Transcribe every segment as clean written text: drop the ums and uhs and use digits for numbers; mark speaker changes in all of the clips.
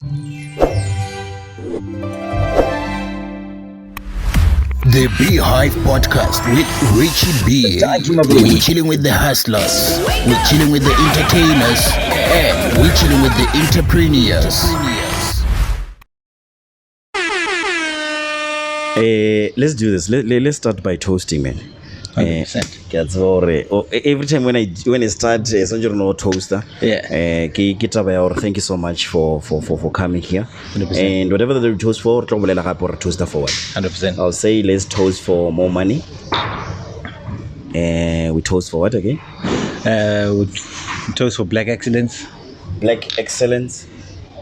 Speaker 1: The Beehive Podcast with Richie B. We're chilling with the hustlers, we're chilling with the entertainers, and we're chilling with the entrepreneurs.
Speaker 2: Let's do this. Let's start by toasting, man.
Speaker 3: 100%.
Speaker 2: Every time when I start no toaster.
Speaker 3: Yeah.
Speaker 2: Thank you so much for coming here.
Speaker 3: 100%.
Speaker 2: And whatever that we toast for, toaster for what?
Speaker 3: 100%.
Speaker 2: I'll say let's toast for more money. We toast for what again?
Speaker 3: We toast for black excellence.
Speaker 2: Black excellence.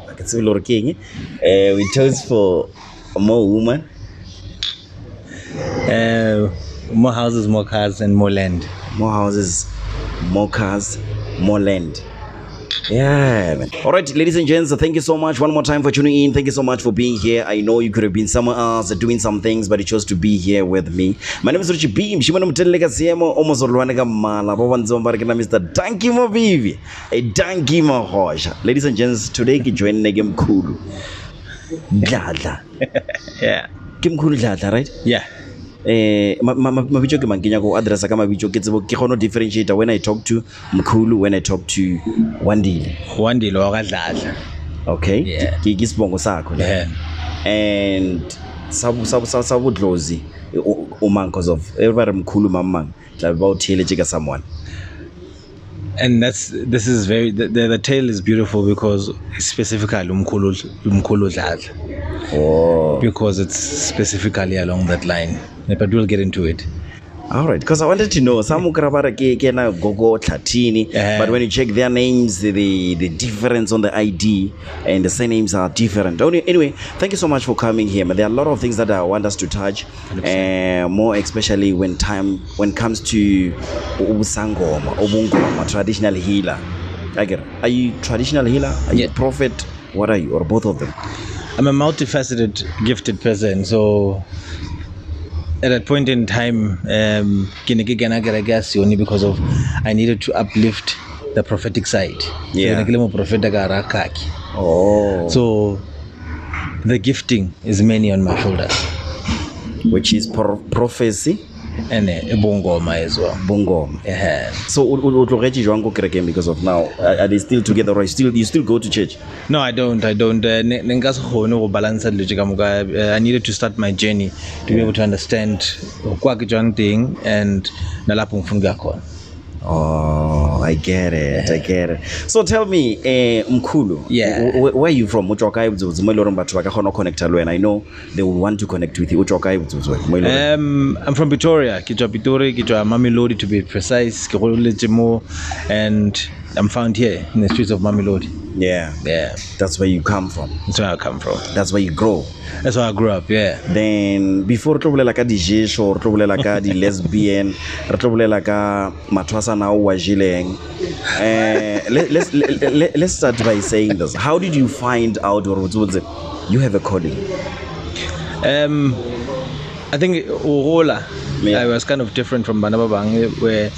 Speaker 2: I can see Lord King. We toast for more woman.
Speaker 3: More houses, more cars, and more land.
Speaker 2: More houses, more cars, more land. Yeah, man. All right, ladies and gents, thank you so much one more time for tuning in. Thank you so much for being here. I know you could have been somewhere else doing some things, but you chose to be here with me. My name is Richie B. Mr. Danky Mavivi. A Danky Mahosha. Ladies and gents, today we join MKHULU DLADLA.
Speaker 3: Yeah.
Speaker 2: MKHULU DLADLA, right?
Speaker 3: Yeah.
Speaker 2: Mabicho ke mangenya go address ka mabicho ke tsebo ke gono differentiator when I talk to MKHULU, when I talk to
Speaker 3: Wandile wa DLADLA.
Speaker 2: Okay.
Speaker 3: Yeah.
Speaker 2: Ke sibongo sakho.
Speaker 3: Yeah.
Speaker 2: And sabudlozi umang cause of everybody MKHULU mamang like about tele someone.
Speaker 3: And this is very the tale is beautiful because it's specifically MKHULU DLADLA.
Speaker 2: Oh.
Speaker 3: Because it's specifically along that line. But we'll get into it.
Speaker 2: All right, because I wanted to know some ukrabara ke na gogo Tlatini, but when you check their names, the difference on the ID and the surnames are different. Anyway, thank you so much for coming here. But there are a lot of things that I want us to touch, more especially when comes to ubusangoma, obungoma, traditional healer. Are you traditional healer? Are you prophet? What are you, or both of them?
Speaker 3: I'm a multifaceted, gifted person. So at that point in time, only because of I needed to uplift the prophetic side.
Speaker 2: Yeah. Oh.
Speaker 3: So the gifting is many on my shoulders.
Speaker 2: Which is prophecy
Speaker 3: and bongoma as well.
Speaker 2: Bongoma.
Speaker 3: Yeah.
Speaker 2: So because of now, are they still together, or you still go to church?
Speaker 3: No, I don't. I needed to start my journey to be able to understand thing and
Speaker 2: Oh, I get it. So tell me, MKHULU, where are you from? I know they will want to connect with you.
Speaker 3: I'm from Pretoria, Mamelodi to be precise, and I'm found here in the streets of Mamelodi.
Speaker 2: Yeah. That's where you come from.
Speaker 3: That's where I come from.
Speaker 2: That's where you grow.
Speaker 3: That's where I grew up. Yeah.
Speaker 2: Then before Sejesho or the Lesbian, Matwasa now wajileng. Let's start by saying this. How did you find out, or you have a calling?
Speaker 3: I think I was kind of different from Banababang, where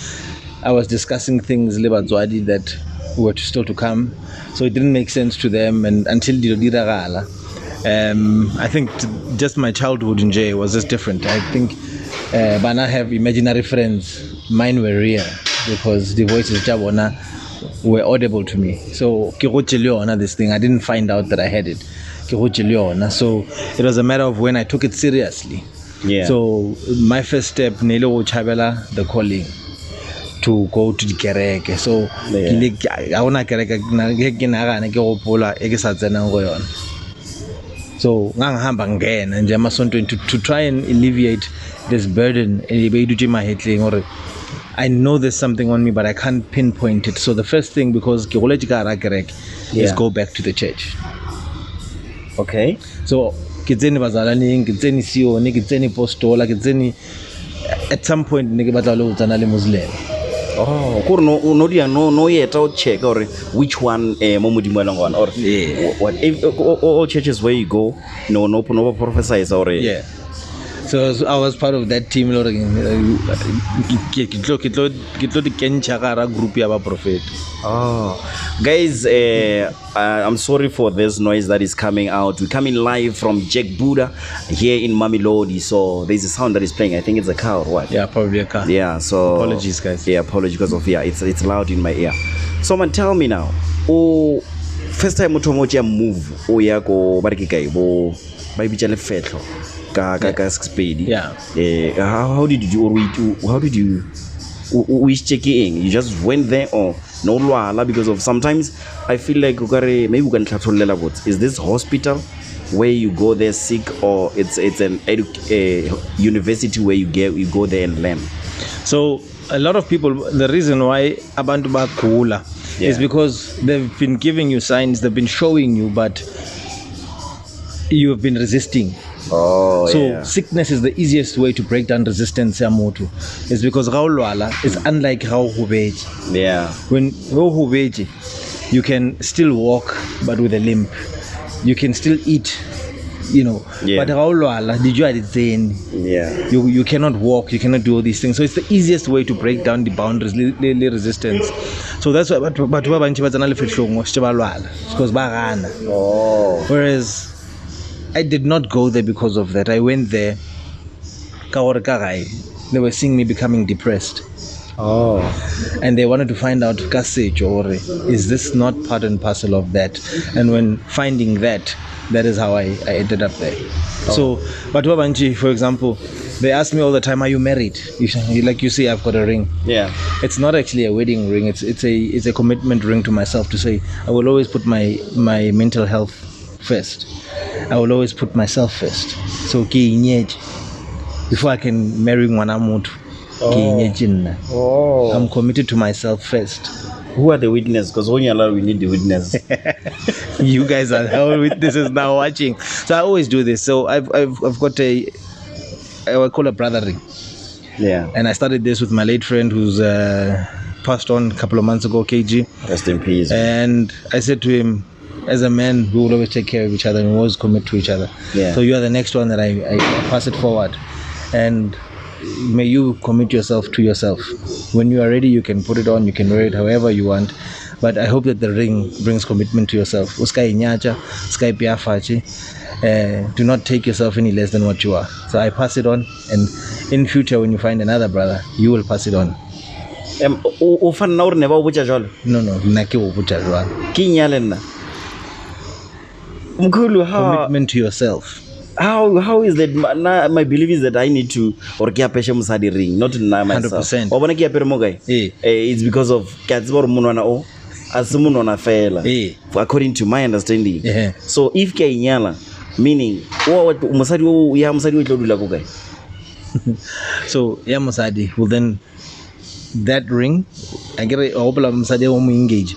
Speaker 3: I was discussing things that were still to come, so it didn't make sense to them, and until Diragala. I think just my childhood in J was just different. I think Bana have imaginary friends. Mine were real because the voices Jabona were audible to me. So this thing, I didn't find out that I had it. So it was a matter of when I took it seriously.
Speaker 2: Yeah.
Speaker 3: So my first step, Nelo Chabela, the calling to go to the kereke. So I wanna kereke so and to try and alleviate this burden. I know there's something on me, but I can't pinpoint it. So the first thing, because is go back to the church.
Speaker 2: Okay.
Speaker 3: So at some point Muslim.
Speaker 2: Oh, no yet out check or which one or what if all churches where you go no prophesies or
Speaker 3: yeah. So I was part of that team. Group prophet.
Speaker 2: Oh, guys, I'm sorry for this noise that is coming out. We're coming live from Jack Buddha here in Mamelodi. So there's a sound that is playing. I think it's a car or what?
Speaker 3: Yeah, probably a car.
Speaker 2: Yeah. So
Speaker 3: apologies, guys.
Speaker 2: Yeah, apologies because of it's loud in my ear. So man, tell me now. Oh, first time you move. Oh yeah, go bariki bo. Baby chale fetlo. Ka speed.
Speaker 3: Yeah.
Speaker 2: How did you checking? You just went there or no lwala because of sometimes I feel like maybe we can is this hospital where you go there sick or it's an university where you go there and learn?
Speaker 3: So a lot of people, the reason why abantu bakula is because they've been giving you signs, they've been showing you, but you have been resisting.
Speaker 2: Oh,
Speaker 3: so sickness is the easiest way to break down resistance ya motho. It's because raulwala is unlike rauhubeji.
Speaker 2: Yeah.
Speaker 3: When rauhubeji, you can still walk but with a limp. You can still eat, But raulwala, you cannot walk, you cannot do all these things. So it's the easiest way to break down the boundaries, resistance. So that's why because whereas I did not go there because of that. I went there. They were seeing me becoming depressed.
Speaker 2: Oh.
Speaker 3: And they wanted to find out, Sejesho, is this not part and parcel of that? And when finding that is how I ended up there. So, but Wabanji, for example, they ask me all the time, are you married? Like you see, I've got a ring.
Speaker 2: Yeah.
Speaker 3: It's not actually a wedding ring. It's a commitment ring to myself to say, I will always put my mental health first. I will always put myself first. So before I can marry Mwanamutu, I'm committed to myself first.
Speaker 2: Who are the witnesses? Because when you're allowed, we need the witness.
Speaker 3: You guys are all witnesses now watching. So I always do this. So I've got I call a brother ring.
Speaker 2: Yeah.
Speaker 3: And I started this with my late friend who's passed on a couple of months ago, KG.
Speaker 2: Rest in peace.
Speaker 3: And I said to him, as a man, we will always take care of each other and we always commit to each other.
Speaker 2: Yeah.
Speaker 3: So you are the next one that I pass it forward. And may you commit yourself to yourself. When you are ready, you can put it on, you can wear it however you want. But I hope that the ring brings commitment to yourself. Do not take yourself any less than what you are. So I pass it on, and in future when you find another brother, you will pass it on.
Speaker 2: No,
Speaker 3: commitment to yourself.
Speaker 2: How is that? My belief is that I need to or ring, not to myself. 100%. It's because of according to my understanding. So if meaning
Speaker 3: so musadi will then that ring I get a musadi engage.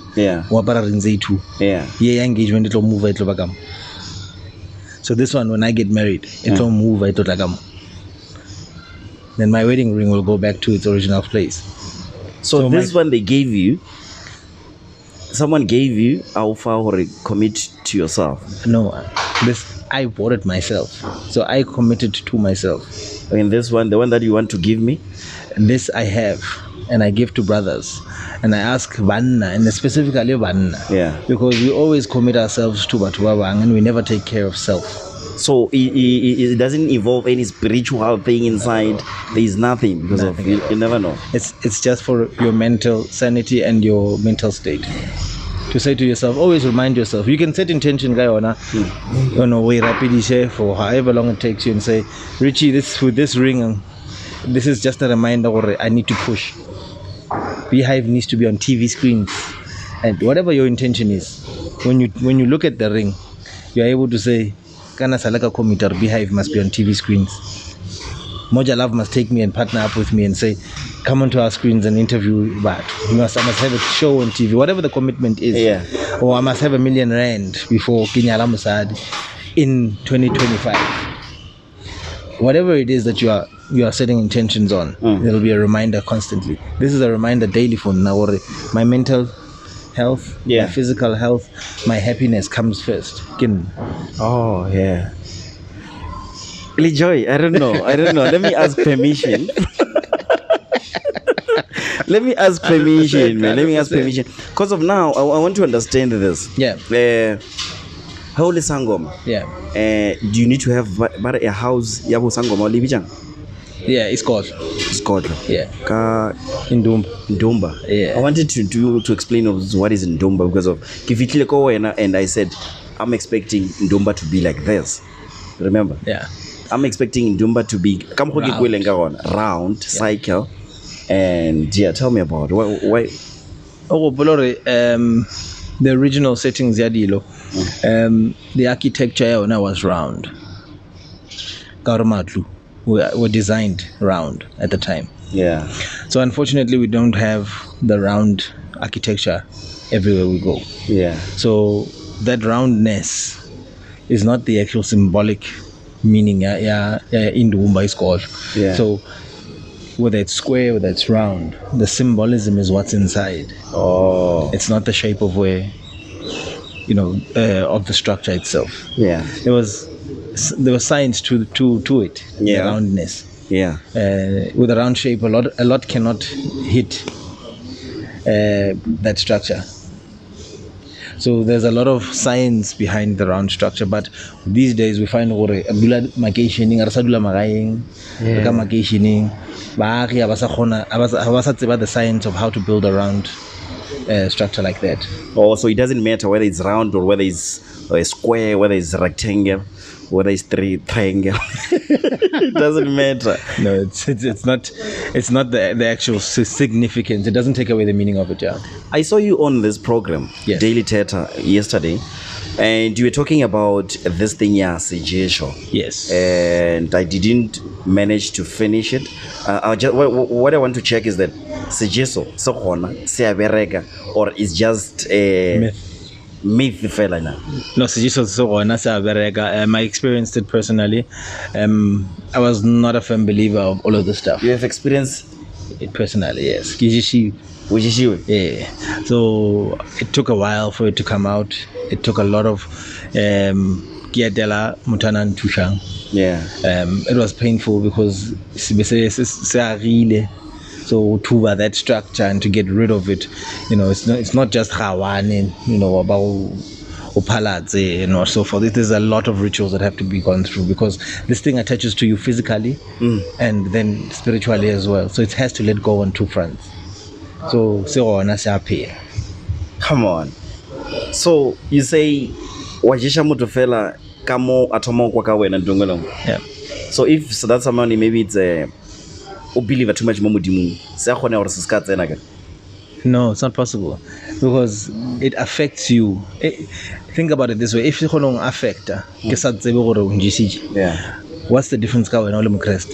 Speaker 3: Engagement it will move it. So this one, when I get married, it will move. Then my wedding ring will go back to its original place.
Speaker 2: So this one they gave you, someone gave you alpha or commit to yourself?
Speaker 3: No, this I bought it myself. So I committed to myself.
Speaker 2: And this one, the one that you want to give me?
Speaker 3: This I have, and I give to brothers. And I ask Vanna, and specifically Vanna, because we always commit ourselves to Batuwabang and we never take care of self.
Speaker 2: So it doesn't involve any spiritual thing inside. There is nothing because nothing. You never know.
Speaker 3: It's just for your mental sanity and your mental state. To say to yourself, always remind yourself. You can set intention, way rapidly share for however long it takes you, and say, Richie, with this ring, this is just a reminder, or I need to push. Beehive needs to be on TV screens, and whatever your intention is, when you look at the ring, you are able to say, Kana Salaka Committer, Beehive must be on TV screens. Moja Love must take me and partner up with me and say, come onto our screens and interview, but I must have a show on TV, whatever the commitment is. Or I must have R1 million before Kinyala Musad in 2025. Whatever it is that you are setting intentions on, there will be a reminder constantly. This is a reminder daily for now. My mental health, my physical health, my happiness comes first.
Speaker 2: Joy, I don't know. Let me ask permission. Let me ask permission, man. Let me ask permission. Because of now, I want to understand this.
Speaker 3: Yeah.
Speaker 2: How old is Sangoma?
Speaker 3: Yeah.
Speaker 2: Do you need to have a house? Yabo Sangoma Libijang?
Speaker 3: Yeah, it's called. Yeah.
Speaker 2: Ndumba.
Speaker 3: Yeah.
Speaker 2: I wanted to explain what is Ndumba because of Kifitleko and I said I'm expecting Ndumba to be like this. Remember?
Speaker 3: Yeah.
Speaker 2: I'm expecting Ndumba to be round cycle. And yeah, tell me about why.
Speaker 3: Oh, Bolore, the original settings yadilo. The architecture was round. Garumatlu were designed round at the time.
Speaker 2: Yeah.
Speaker 3: So unfortunately, we don't have the round architecture everywhere we go.
Speaker 2: Yeah.
Speaker 3: So that roundness is not the actual symbolic meaning. Yeah, Indumba is called.
Speaker 2: Yeah.
Speaker 3: So whether it's square, whether it's round, the symbolism is what's inside.
Speaker 2: Oh.
Speaker 3: It's not the shape of where, of the structure itself.
Speaker 2: Yeah.
Speaker 3: There was science to it.
Speaker 2: Yeah.
Speaker 3: The roundness.
Speaker 2: Yeah.
Speaker 3: With a round shape, a lot cannot hit that structure. So there's a lot of science behind the round structure, but these days we find the science of how to build a round structure like that.
Speaker 2: Oh, so it doesn't matter whether it's round or whether it's a square, whether it's rectangle, whether it's triangle. It doesn't matter.
Speaker 3: No, it's not the actual significance. It doesn't take away the meaning of it. Yeah.
Speaker 2: I saw you on this program,
Speaker 3: Yes.
Speaker 2: Daily Theatre, yesterday, and you were talking about this thing, Sejesho.
Speaker 3: Yes.
Speaker 2: And I didn't manage to finish it. What I want to check is that Sejesho, or is just a myth fella now.
Speaker 3: No, I experienced it personally. I was not a firm believer of all of this stuff.
Speaker 2: You have experienced
Speaker 3: it personally, yes. Yeah. So it took a while for it to come out. It took a lot of Kiatela Mutanan Tushang.
Speaker 2: Yeah.
Speaker 3: It was painful because so to that structure and to get rid of it, it's not just Hawan, about Opaladze and so forth. There's a lot of rituals that have to be gone through because this thing attaches to you physically and then spiritually as well. So it has to let go on two fronts. So
Speaker 2: come on. So you say wajisha mutu fela kamo atomo kwa kawena ndongolong.
Speaker 3: Yeah.
Speaker 2: So if that's somebody, maybe it's a believe too much momudimu.
Speaker 3: No, it's not possible because it affects you. Think about it this way: if you don't affect,
Speaker 2: yeah.
Speaker 3: What's the difference when you're a Christ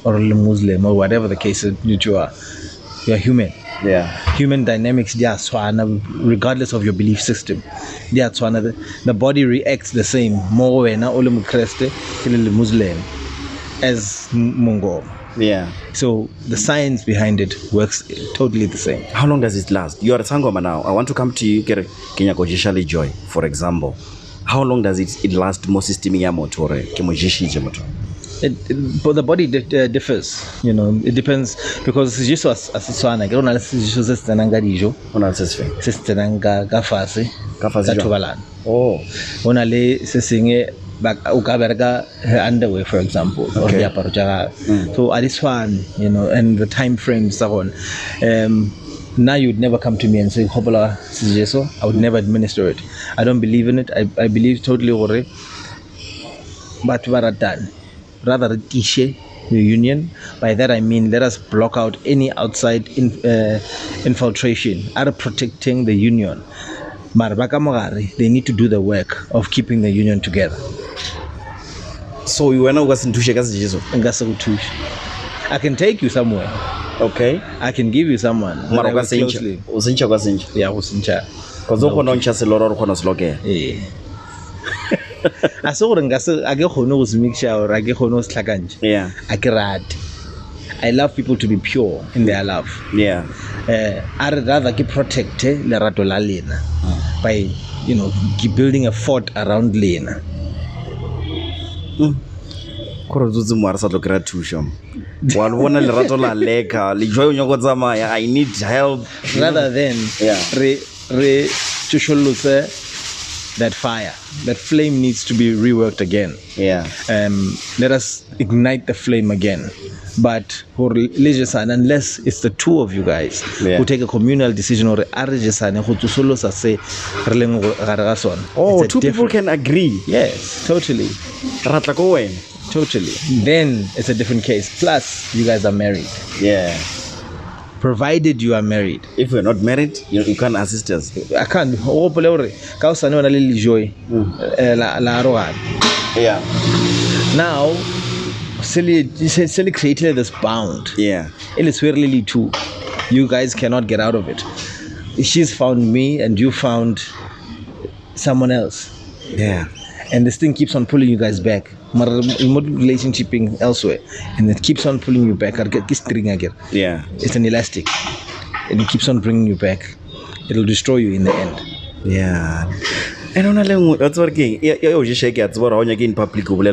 Speaker 3: or a Muslim or whatever the case you are? You are human.
Speaker 2: Yeah.
Speaker 3: Human dynamics, they are swana, regardless of your belief system. They are swana. The body reacts the same more when you're a Muslim as Mungo.
Speaker 2: Yeah.
Speaker 3: So the science behind it works totally the same.
Speaker 2: How long does it last? You are a Sangoma now. I want to come to you, Kenya Kojishali Joy, for example. How long does it last? But
Speaker 3: the body differs, it depends because it's just as Swana. I don't know if it's just Nanganijo.
Speaker 2: Oh.
Speaker 3: Back ukaberga her underwear, for example, or
Speaker 2: Okay.
Speaker 3: So at this one, and the time frames so on. Now you'd never come to me and say Hobola Sejesho. I would never administer it. I don't believe in it. I believe totally already. But rather tishe the union. By that I mean let us block out any outside infiltration, out of protecting the union. They need to do the work of keeping the union together.
Speaker 2: So you were not going to
Speaker 3: I can take you somewhere.
Speaker 2: Okay.
Speaker 3: I can give you someone.
Speaker 2: Yeah,
Speaker 3: usincha.
Speaker 2: Because
Speaker 3: I saw
Speaker 2: yeah.
Speaker 3: I love people to be pure in their love.
Speaker 2: Yeah.
Speaker 3: I'd rather protect lerato la lena by building a fort around lena.
Speaker 2: kore tsotse mo a re sa tlo kry-a thuso wa le bona lerato la leka le jwa o nyako tsamaya I need help
Speaker 3: rather than re tsošollotse that fire, that flame needs to be reworked again. Let us ignite the flame again. But for lejesane, unless it's the two of you guys who take a communal decision or
Speaker 2: oh, two people can agree.
Speaker 3: Yes, totally. Totally. Then it's a different case. Plus, you guys are married.
Speaker 2: Yeah.
Speaker 3: Provided you are married.
Speaker 2: If we're not married, you can't assist us.
Speaker 3: I can't.
Speaker 2: Yeah.
Speaker 3: Now, silly created this bound.
Speaker 2: Yeah.
Speaker 3: And it's really too. You guys cannot get out of it. She's found me and you found someone else.
Speaker 2: Yeah.
Speaker 3: And this thing keeps on pulling you guys back. Relationshiping elsewhere, and it keeps on pulling you back.
Speaker 2: Yeah,
Speaker 3: it's an elastic, and it keeps on bringing you back. It'll destroy you in the end.
Speaker 2: Yeah. And on that's working. Yeah, just shake it. What in public but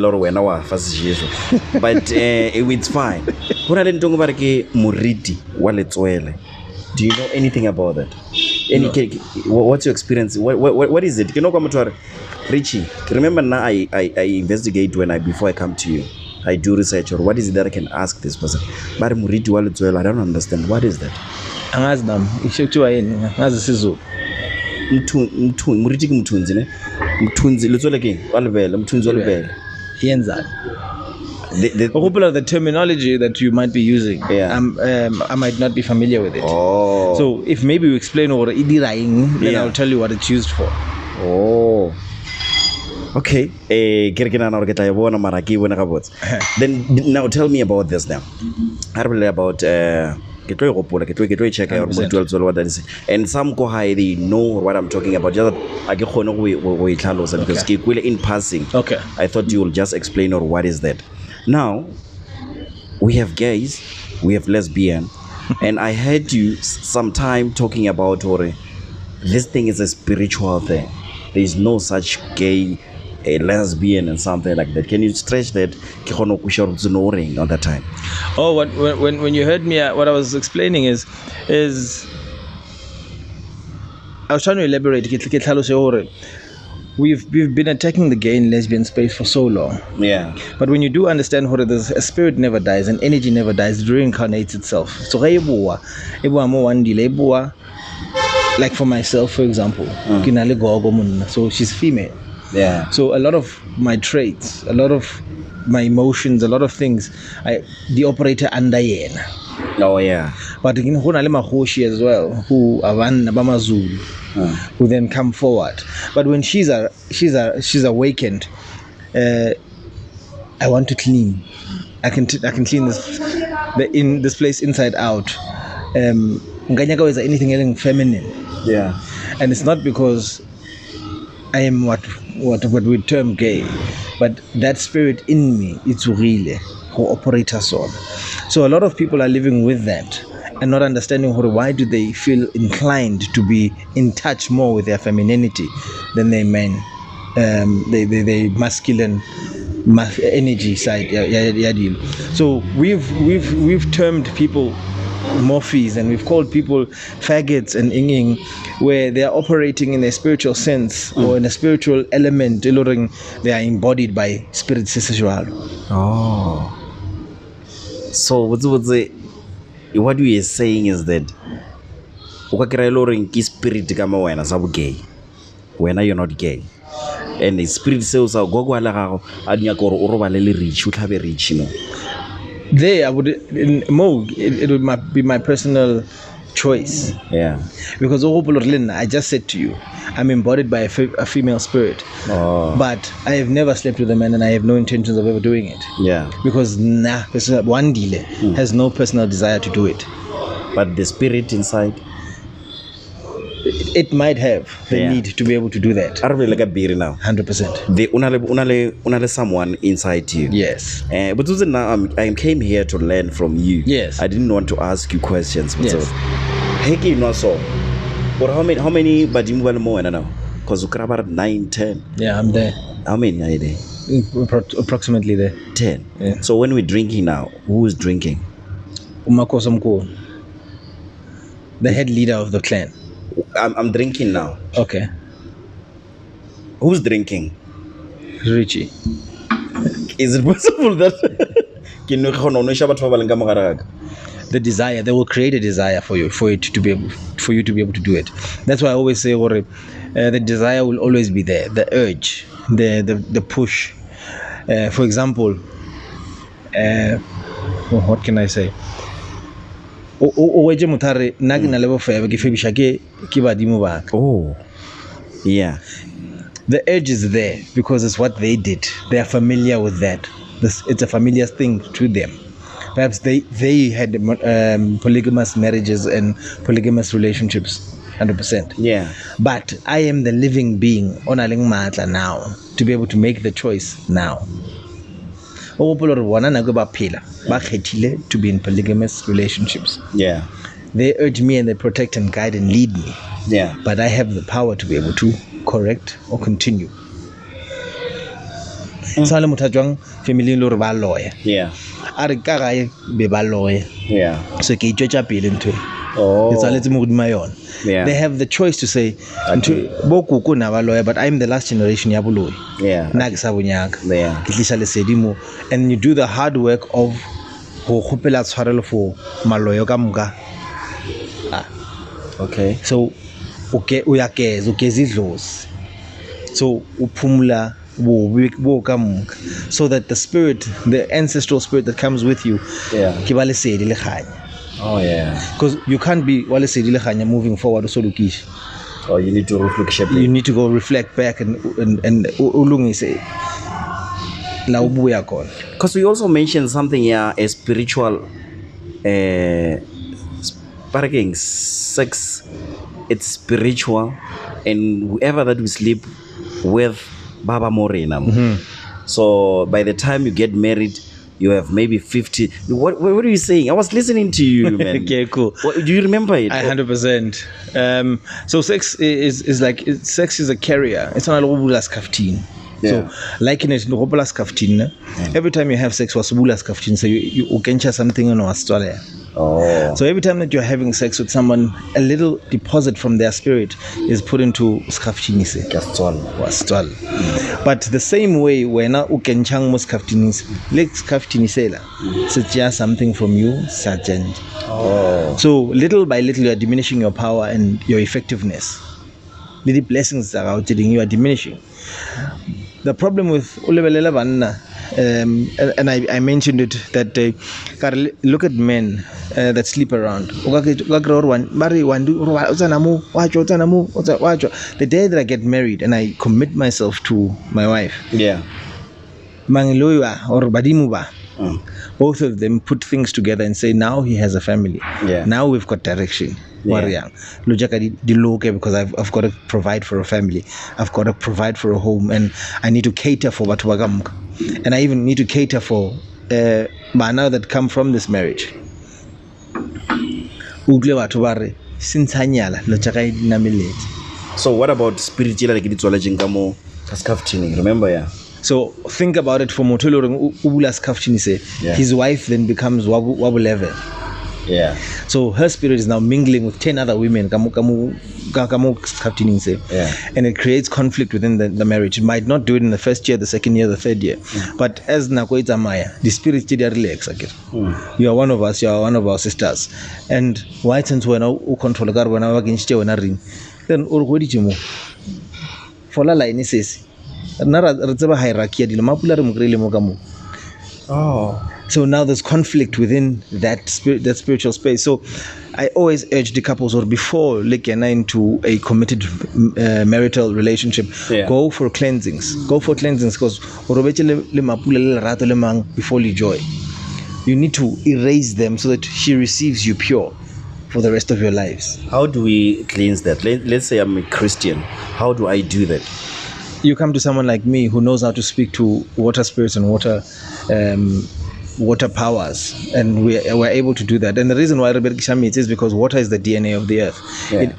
Speaker 2: it's fine. Do you know anything about that? What's your experience? What is it? You know, Richie, remember now I investigate before I come to you. I do research or what is it that I can ask this person. But Muriti Walituel, I don't understand. What is that?
Speaker 3: Angazam, isizo.
Speaker 2: Muriti mtunzi ne? Mtunzi lutwele ke? Walibele, mtunzi walibele.
Speaker 3: Yenza. The terminology that you might be using, I might not be familiar with it.
Speaker 2: Oh.
Speaker 3: So if maybe you explain over idiraing, then I'll tell you what it's used for.
Speaker 2: Oh. Okay. Then now tell me about this now. About check out what that is. And some go high, they know what I'm talking about. Just because in passing.
Speaker 3: Okay.
Speaker 2: I thought you will just explain or what is that. Now we have gays, we have lesbian, and I heard you sometime talking about this thing is a spiritual thing. There is no such gay, a lesbian and something like that. Can you stretch that on that time?
Speaker 3: Oh, when you heard me, what I was explaining is I was trying to elaborate. We've been attacking the gay and lesbian space for so long.
Speaker 2: Yeah.
Speaker 3: But when you do understand a spirit never dies, and energy never dies, it reincarnates itself. So like for myself, for example, so she's female.
Speaker 2: Yeah.
Speaker 3: So a lot of my traits, a lot of my emotions, a lot of things, the operator under yena.
Speaker 2: Oh yeah.
Speaker 3: But again, as well, who who then come forward. But when she's awakened, I want to clean. I can clean this place inside out. Is anything feminine.
Speaker 2: Yeah.
Speaker 3: And it's not because I am what we term gay, but that spirit in me, it's really who operates us on. So a lot of people are living with that and not understanding why do they feel inclined to be in touch more with their femininity than their men, the masculine energy side. So we've termed people morphes, and we've called people faggots and inging, where they are operating in a spiritual sense or in a spiritual element. They are embodied by spirit Sejesho.
Speaker 2: Oh. So what we are saying is that spirit gay when you're not gay, and the spirit says rich,
Speaker 3: There, I would it would be my personal choice.
Speaker 2: Yeah.
Speaker 3: Because I just said to you, I'm embodied by a female spirit.
Speaker 2: Oh.
Speaker 3: But I have never slept with a man, and I have no intentions of ever doing it.
Speaker 2: Yeah.
Speaker 3: Because one dealer has no personal desire to do it.
Speaker 2: But the spirit inside,
Speaker 3: it might have the need to be able to do that.
Speaker 2: Are we like a beer now?
Speaker 3: 100%.
Speaker 2: The unale someone inside you.
Speaker 3: Yes.
Speaker 2: But now I came here to learn from you.
Speaker 3: Yes.
Speaker 2: I didn't want to ask you questions.
Speaker 3: Yes.
Speaker 2: So, hey, no so. But how many badimu more now? Because you about 9, 10.
Speaker 3: Yeah, I'm there.
Speaker 2: How many are there?
Speaker 3: Approximately there.
Speaker 2: 10.
Speaker 3: Yeah.
Speaker 2: So when we're drinking now, who is drinking?
Speaker 3: Umakosa Mkulu, the head leader of the clan.
Speaker 2: I'm drinking now.
Speaker 3: Okay.
Speaker 2: Who's drinking?
Speaker 3: Richie.
Speaker 2: Is it possible that
Speaker 3: the desire, they will create a desire for you to be able to do it. That's why I always say the desire will always be there, the urge, the push. For example, what can I say? Oh,
Speaker 2: yeah.
Speaker 3: The urge is there because it's what they did. They are familiar with that. It's a familiar thing to them. Perhaps they had polygamous marriages and polygamous relationships, 100%.
Speaker 2: Yeah.
Speaker 3: But I am the living being onaling matla now to be able to make the choice now. To be in polygamous relationships.
Speaker 2: Yeah.
Speaker 3: They urge me and they protect and guide and lead me.
Speaker 2: Yeah.
Speaker 3: But I have the power to be able to correct or continue. Sale mutajwang family lo re ba lawyer.
Speaker 2: Yeah.
Speaker 3: Are ka ga be ba lawyer.
Speaker 2: Yeah.
Speaker 3: So ke itjotsa pele ntwe.
Speaker 2: Oh.
Speaker 3: It's a little more my own.
Speaker 2: Yeah.
Speaker 3: They have the choice to say bo kuku na ba lawyer, but I'm the last generation ya boloi.
Speaker 2: Yeah.
Speaker 3: Na ke sa bonyaka.
Speaker 2: Yeah.
Speaker 3: Ke tlisha lesedimo, and you do the hard work of go khopela tshwarelo for maloyo ka muka.
Speaker 2: Okay.
Speaker 3: So uyageza ugeza idlozi, so uphumula bo kamuka, so that the spirit, the ancestral spirit that comes with you,
Speaker 2: yeah,
Speaker 3: ke ba lesedi le khanya.
Speaker 2: Oh yeah,
Speaker 3: because you can't be wa lesedi le khanya moving forward so lokisha.
Speaker 2: Oh, you need to reflect.
Speaker 3: You need to go reflect back and ulungise la ubuya khona.
Speaker 2: Because we also mentioned something here, a spiritual sparking sex. It's spiritual, and whoever that we sleep with, Baba Morena. Mm-hmm. So by the time you get married, you have maybe 50. What are you saying? I was listening to you, man.
Speaker 3: Okay, cool.
Speaker 2: Do you remember it?
Speaker 3: 100%. So sex is like sex is a carrier. It's not a bulas kaftin.
Speaker 2: Yeah.
Speaker 3: So like in it, no bulas kaftin. Every time you have sex, was bulas kaftin. So you ukencha something on Australia.
Speaker 2: Oh.
Speaker 3: So every time that you're having sex with someone, a little deposit from their spirit is put into skaftinise. Kastwal. But the same way when ukenchang mos kaftinis, lex kaftinisela, suggest something from you, sergeant.
Speaker 2: Oh.
Speaker 3: So little by little you are diminishing your power and your effectiveness. The blessings that are out there, you are diminishing. The problem with ulebelela banna, and I mentioned it that look at men that sleep around. The day that I get married and I commit myself to my wife,
Speaker 2: yeah,
Speaker 3: both of them put things together and say, now he has a family.
Speaker 2: Yeah.
Speaker 3: Now we've got direction. Yeah. Because I've got to provide for a family. I've got to provide for a home, and I need to cater for what wagamka. And I even need to cater for mana that come from this marriage.
Speaker 2: So what about spiritual? Remember, yeah.
Speaker 3: So think about it for Motolo Ubulas Kafchinise. His wife then becomes Wabu level.
Speaker 2: Yeah.
Speaker 3: So her spirit is now mingling with 10 other women. Yeah. And it creates conflict within the marriage. It might not do it in the first year, the second year, the third year. But as Nakoita Maya, the spirit did relax again. You are one of us, you are one of our sisters. And why since when I control the when I against you ring, then Urwedijimu. For La Line says, hierarchy.
Speaker 2: Oh.
Speaker 3: So now there's conflict within that spiritual space. So I always urge the couples, or before looking into a committed marital relationship, go for cleansings. Go for cleansings, because before you joy, you need to erase them so that she receives you pure for the rest of your lives.
Speaker 2: How do we cleanse that? Let's say I'm a Christian. How do I do that?
Speaker 3: You come to someone like me who knows how to speak to water spirits and water powers, and we're able to do that. And the reason why Robert Kishami is because water is the DNA of the earth.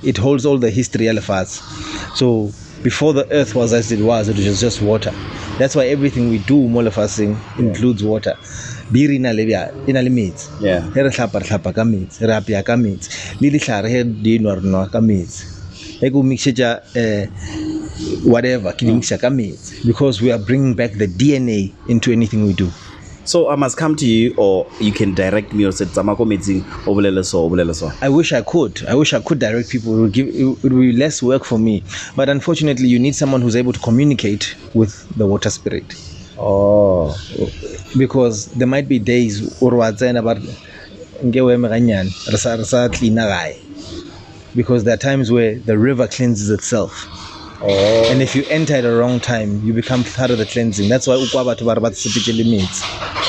Speaker 3: It holds all the history of us. So before the earth was as it was just water. That's why everything we do, more of us includes water. Biri ina le metsi.
Speaker 2: Yeah.
Speaker 3: Re hlapa ka metsi, re apea ka metsi. Le dihlare he di nwa ka metsi. E go mixetja whatever, ke di mixa ka metsi, because we are bringing back the DNA into anything we do.
Speaker 2: So I must come to you, or you can direct me, or say tsamako metsing o bolele so.
Speaker 3: I wish I could direct people. It would be less work for me, but unfortunately you need someone who's able to communicate with the water spirit.
Speaker 2: Oh,
Speaker 3: because there might be days or about because there are times where the river cleanses itself.
Speaker 2: Oh.
Speaker 3: And if you enter at the wrong time, you become part of the cleansing. That's why means.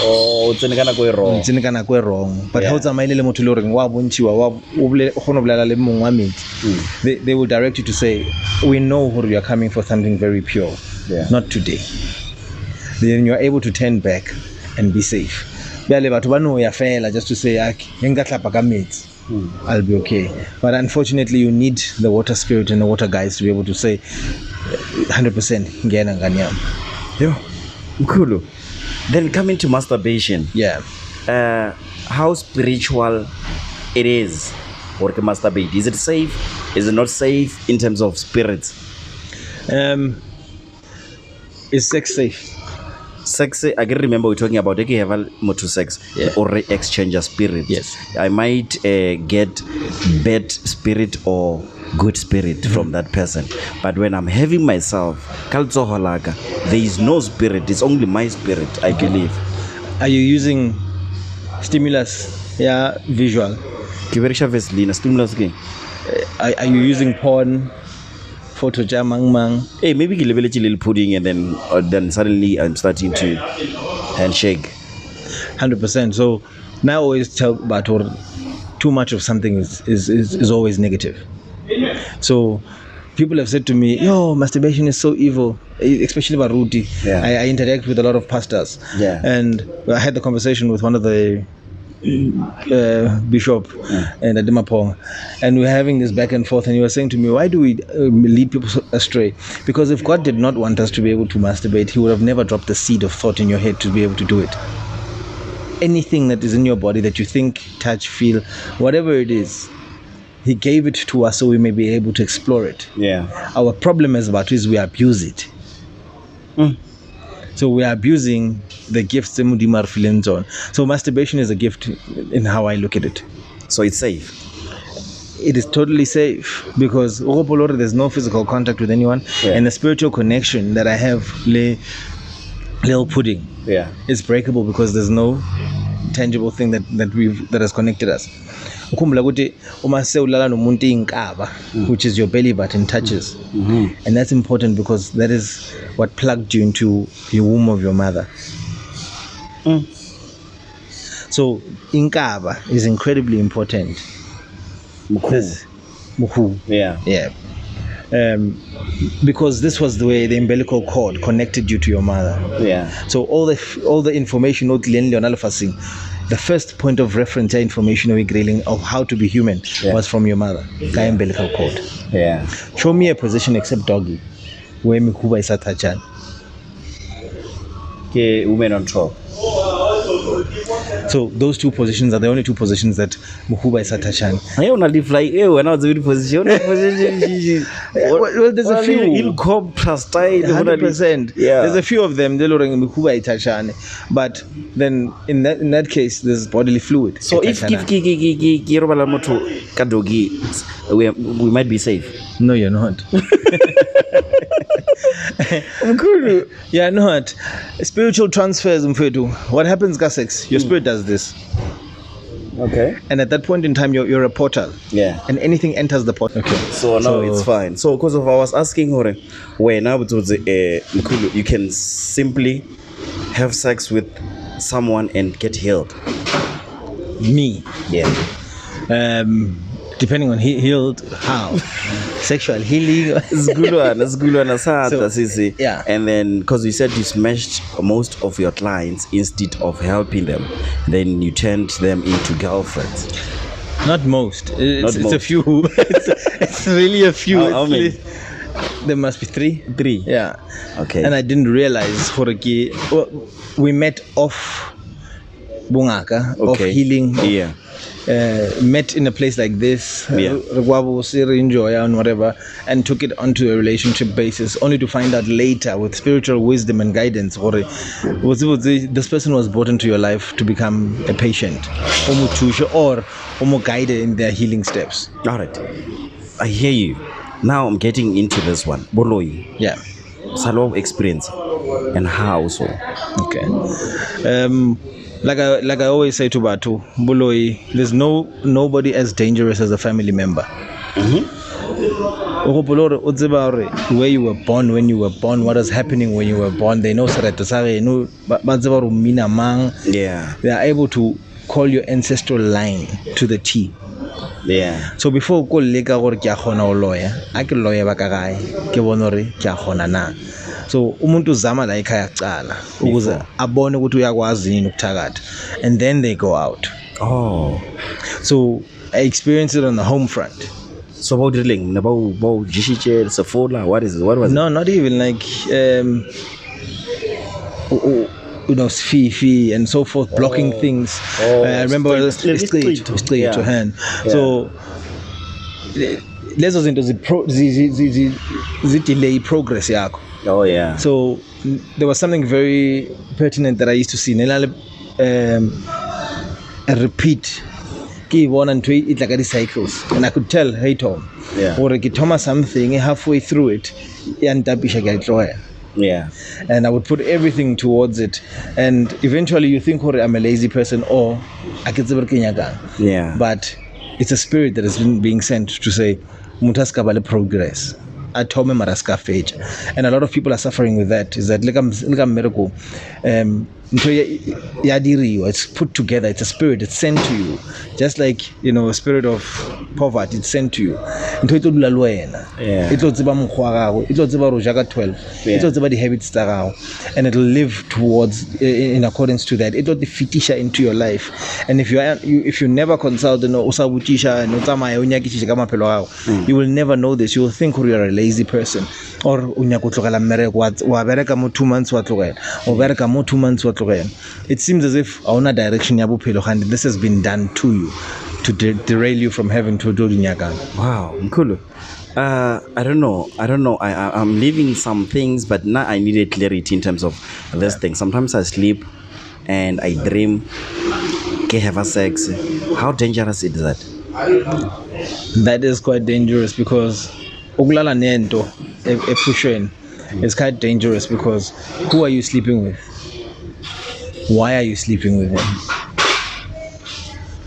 Speaker 2: Oh, it's
Speaker 3: wrong. But how they will direct you to say, we know who you are coming for something very pure.
Speaker 2: Yeah.
Speaker 3: Not today. Then you are able to turn back and be safe. Just to say, I'll be okay. But unfortunately, you need the water spirit and the water guides to be able to say 100% ngena nganyama.
Speaker 2: Yo, mkhulu. Then coming to masturbation.
Speaker 3: Yeah.
Speaker 2: How spiritual it is, or to masturbate? Is it safe? Is it not safe in terms of spirits?
Speaker 3: Is sex safe?
Speaker 2: Sex, I can remember we're talking about motor sex,
Speaker 3: Yeah.
Speaker 2: or exchange a spirit.
Speaker 3: Yes.
Speaker 2: I might get bad spirit or good spirit from that person, but when I'm having myself, there is no spirit. It's only my spirit, I believe.
Speaker 3: Are you using stimulus? Yeah, visual.
Speaker 2: Stimulus again.
Speaker 3: Are you using porn? Photo mang?
Speaker 2: Hey, maybe you level a little pudding, and then suddenly I'm starting to handshake.
Speaker 3: 100%. So now I always tell about too much of something is always negative. So people have said to me, yo, masturbation is so evil, especially Baruti.
Speaker 2: Yeah.
Speaker 3: I interact with a lot of pastors.
Speaker 2: Yeah.
Speaker 3: And I had the conversation with one of the bishop and Adimapong, and we're having this back and forth, and he was saying to me, why do we lead people astray? Because if God did not want us to be able to masturbate, he would have never dropped the seed of thought in your head to be able to do it. Anything that is in your body that you think, touch, feel, whatever it is, he gave it to us so we may be able to explore it.
Speaker 2: Yeah.
Speaker 3: Our problem is we abuse it. So we are abusing the gifts. So masturbation is a gift in how I look at it.
Speaker 2: So it's safe.
Speaker 3: It is totally safe because there's no physical contact with anyone, and the spiritual connection that I have, little pudding, is breakable because there's no tangible thing that has connected us. Which is your belly button touches, and that's important because that is what plugged you into your womb of your mother. So inkaba is incredibly important. Mukhu. Yeah. Because this was the way the umbilical cord connected you to your mother.
Speaker 2: Yeah.
Speaker 3: So all the information, the first point of reference information of how to be human was from your mother. Umbilical cord.
Speaker 2: Yeah.
Speaker 3: Show me a position except doggy where Mikuba is attached.
Speaker 2: Okay, women on top.
Speaker 3: So those two positions are the only two positions that Mukuba is attached.
Speaker 2: I want to fly. When I was in position.
Speaker 3: Well, there's a few.
Speaker 2: He'll come trust.
Speaker 3: 100%.
Speaker 2: Yeah.
Speaker 3: There's a few of them. Mukuba is attached. But then in that case, there's bodily fluid.
Speaker 2: So if we might be safe.
Speaker 3: No, you're not. You're not. Spiritual transfers, what happens, Gasex? Your spirit does this.
Speaker 2: Okay.
Speaker 3: And at that point in time, you're a portal.
Speaker 2: Yeah.
Speaker 3: And anything enters the portal. Okay.
Speaker 2: So now it's fine. So because of I was asking her, where now you can simply have sex with someone and get healed.
Speaker 3: Me?
Speaker 2: Yeah.
Speaker 3: Depending on healed how. Sexual healing.
Speaker 2: It's good one.
Speaker 3: Yeah.
Speaker 2: And then because you said you smashed most of your clients instead of helping them, then you turned them into girlfriends.
Speaker 3: Not most. It's
Speaker 2: most.
Speaker 3: a few. It's really a few.
Speaker 2: How many?
Speaker 3: there must be 3.
Speaker 2: 3.
Speaker 3: Yeah.
Speaker 2: Okay.
Speaker 3: And I didn't realize we met off Bungaka, off healing.
Speaker 2: Yeah.
Speaker 3: Met in a place like this, enjoy and whatever, and took it onto a relationship basis, only to find out later with spiritual wisdom and guidance, this person was brought into your life to become a patient, or guided in their healing steps.
Speaker 2: All right, I hear you. Now I'm getting into this one. Boloi.
Speaker 3: Yeah.
Speaker 2: Salo experience and how so?
Speaker 3: Okay. Like I always say to Batu, Buloi, there's nobody as dangerous as a family member. Where you were born, when you were born, what is happening when you were born. They know
Speaker 2: yeah.
Speaker 3: They are able to call your ancestral line to the T.
Speaker 2: Yeah.
Speaker 3: So before go lega gore ke a khona o lawyer, a ke lawyer ba ka gae, ke bona re ke a khona na. So umuntu zama la ekhaya kucala ukuze abone ukuthi uyakwazi yini ukuthakatha, and then they go out.
Speaker 2: Oh.
Speaker 3: So I experienced it on the home front.
Speaker 2: So about drilling, about jishiche, safola, what is it? What was it?
Speaker 3: No, not even like fee and so forth, blocking things. I remember straight to hand. Yeah. So lezo zinto delay progress yakho.
Speaker 2: Oh yeah.
Speaker 3: So there was something very pertinent that I used to see. A repeat. One and two, it like a cycles, and I could tell, hey Tom, or I get Thomas something halfway through it, and
Speaker 2: yeah,
Speaker 3: and I would put everything towards it, and eventually you think, oh, I'm a lazy person, or I can
Speaker 2: yeah, but
Speaker 3: it's a spirit that has been being sent to say, mutaskabale progress. And a lot of people are suffering with that. Is that like a miracle? It's put together. It's a spirit. It's sent to you, just like a spirit of poverty. It's sent to you. Yeah. It was about 12. It was about the habits, and it'll live towards in accordance to that. It will fitisha into your life. And if you never consult, you will never know this. You will think you're a lazy person, or it seems as if our direction and this has been done to you to derail you from having to do Nyagan.
Speaker 2: Wow, cool. I don't know. I'm leaving some things, but now I needed clarity in terms of this thing. Sometimes I sleep and I dream, have a sex. How dangerous is that?
Speaker 3: That is quite dangerous because it's quite dangerous because who are you sleeping with? Why are you sleeping with them?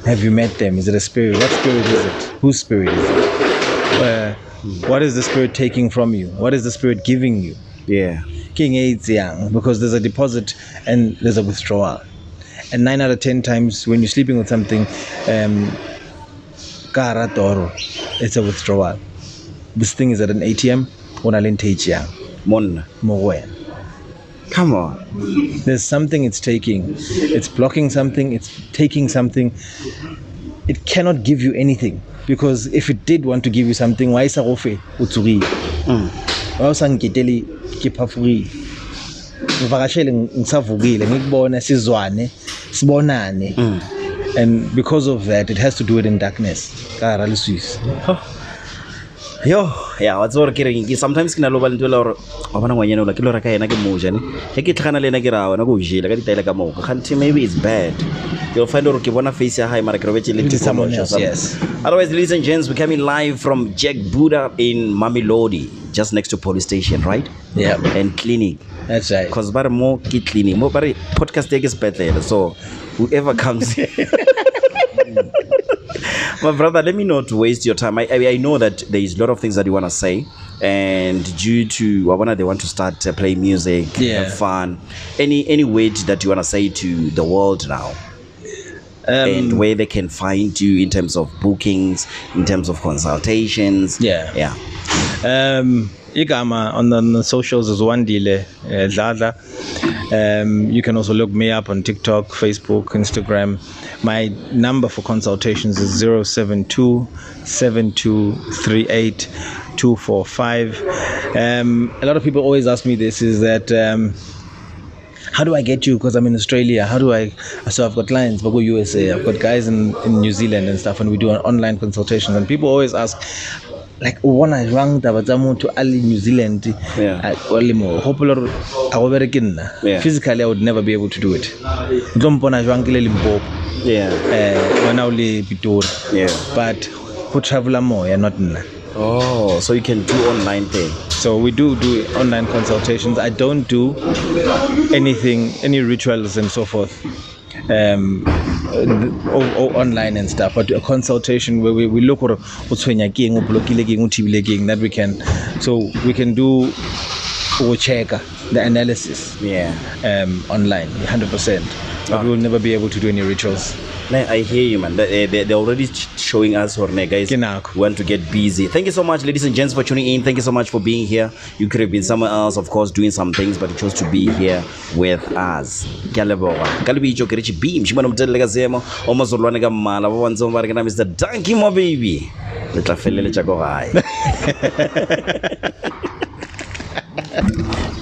Speaker 3: Have you met them? Is it a spirit? What spirit is it? Whose spirit is it? What is the spirit taking from you? What is the spirit giving you?
Speaker 2: Yeah.
Speaker 3: King AIDS young because there's a deposit and there's a withdrawal. And 9 out of 10 times when you're sleeping with something, it's a withdrawal. This thing is at an ATM.
Speaker 2: Come on.
Speaker 3: There's something it's taking. It's blocking something. It's taking something. It cannot give you anything because if it did want to give you something, why is it ofe utsuri? Why is it ngiteli kipafuri? Ngivakashele ngisavukile ngikubona sizwane sibonane. And because of that, it has to do it in darkness.
Speaker 2: Yo, yeah, what's all kidding? Sometimes kina loba ntwe la hore wa bona ngwanyana la ke lo reka yena ke moja ne he ke tlhagana le ena ke rawa na go jela ka ditaile ka moka kanti maybe it's bad. You'll find out ke bona face ya high mara ke robetse le
Speaker 3: someone else. Yes.
Speaker 2: Otherwise, ladies and gents, we're coming live from Jack Buddha in Mamelodi, just next to police station, right?
Speaker 3: Yeah.
Speaker 2: And clinic.
Speaker 3: That's right.
Speaker 2: Because bare mo ke clinic mo bare podcast take is better, so whoever comes My brother, let me not waste your time. I know that there is a lot of things that you want to say, and due to Wabana, they want to start play music, have fun. Any word that you want to say to the world now, and where they can find you in terms of bookings, in terms of consultations.
Speaker 3: igama on the socials is Wandile Dladla. You can also look me up on TikTok, Facebook, Instagram. My number for consultations is 072-7238-245. A lot of people always ask me this, is that how do I get you? Because I'm in Australia. So I've got clients, but go USA. I've got guys in New Zealand and stuff, and we do an online consultations. And people always ask, like, when I rang to Ali New Zealand, physically I would never be able to do it. But for traveler more, not in.
Speaker 2: Oh, so you can do online thing.
Speaker 3: So we do online consultations. I don't do anything, any rituals and so forth, or online and stuff. But a consultation where we look at that we can, so we can do or check the analysis. Online, 100%. But we will never be able to do any rituals.
Speaker 2: I hear you, man. They're already showing us, guys, want to get busy. Thank you so much, ladies and gents, for tuning in. Thank you so much for being here. You could have been somewhere else, of course, doing some things, but you chose to be here with us. Mr. Donkey, my baby. Let's